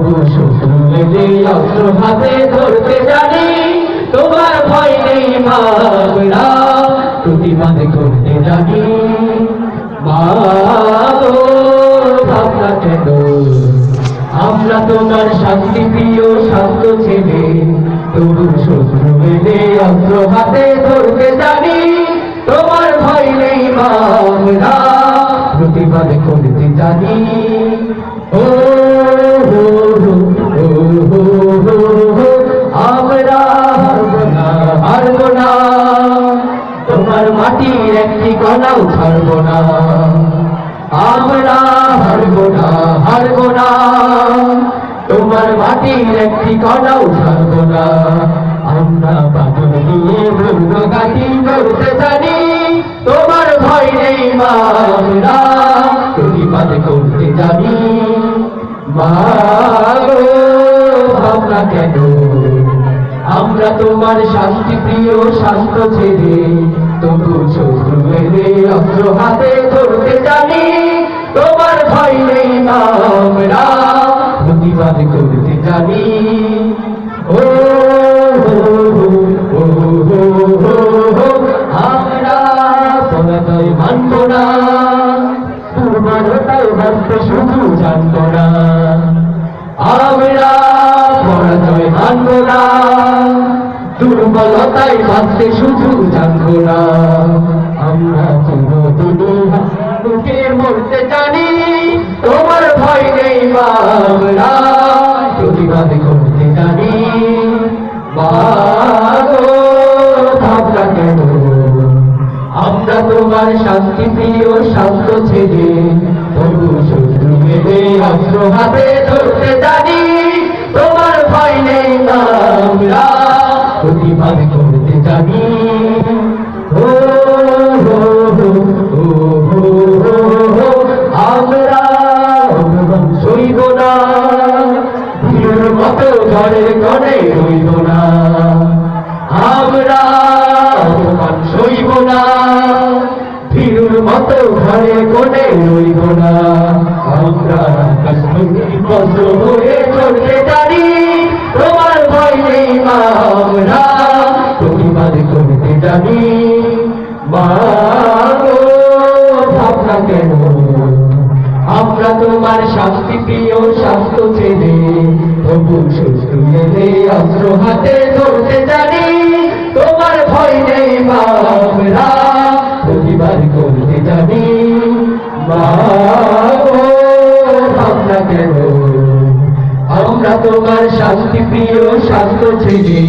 তবু শত্রু এলে অস্ত্র হাতে ধরতে জানি, তোমার ভয় নেই মা আমরা প্রতিবাদ করতে জানি। মা গো ভাবনা কেন, আমরা তোমার শান্তি প্রিয় শান্ত ছেলে, তবু শত্রু এলে অস্ত্র হাতে ধরতে জানি, তোমার ভয় নেই মা আমরা প্রতিবাদ করতে জানি। ও হো হো ও হো হো হো, আমরা হারবো না, তোমার মাটির একটি কণাও ছাড়বো না। আমরা হারবো না, তোমার মাটির একটি কণাও ছাড়বো না। আমরা বাদল দিয়ে পূর্ণ গাছি করতে জানি, তোমার ভয় নেই মা আমরা প্রতিবাদ করতে জানি। মা গো ভাবনা কেন, আমরা তোমার শান্তি প্রিয় শান্ত ছেলে, তবু শত্রু এলে অস্ত্র হাতে ধরতে জানি, তোমার ভয় নেই মা আমরা প্রতিবাদ করতে জানি। ও হো হো ও হো হো হো, আমরা পরাজয় মানব না, দুর্বলতায় বাঁচতে শুধু জানব না। আমরা পরাজয় মানব না, দুর্বলতায় বাঁচতে শুধু জানব না। আমরা চিরদিনই বুকে মরতে জানি, তোমার ভয় নেই মা আমরা প্রতিবাদ করতে জানি। মা গো ভাবনা কেন, আমরা তোমার শান্তি প্রিয় শান্ত ছেলে, তবু শত্রু এলে অস্ত্র হাতে ধরতে জানি, তোমার ভয় নেই মা আমরা প্রতিবাদ করতে জানি। ও হো হো ও হো হো হো, আমরা অভিমান সইব না, ভীর মতো ঘরে ঘরে রইব না। আমরা অভিমান সইব না, ভীর মতো ঘরে ঘরে রইব না। আমরা বজ্র হয়ে চলতে জানি, তোমার ভয় নেই মা আমরা প্রতিবাদ করতে জানি। মা গো ভাবনা কেন, আমরা তোমার শান্তি প্রিয় শান্ত ছেলে, তবু শত্রু এলে অস্ত্র হাতে ধরতে জানি, তোমার ভয় নেই মা আমরা প্রতিবাদ করতে জানি। মা গো ভাবনা কেন, আমরা তোমার শান্তি প্রিয় শান্ত ছেলে,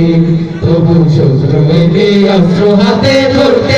তবু শত্রু এলে অস্ত্র হাতে ধরতে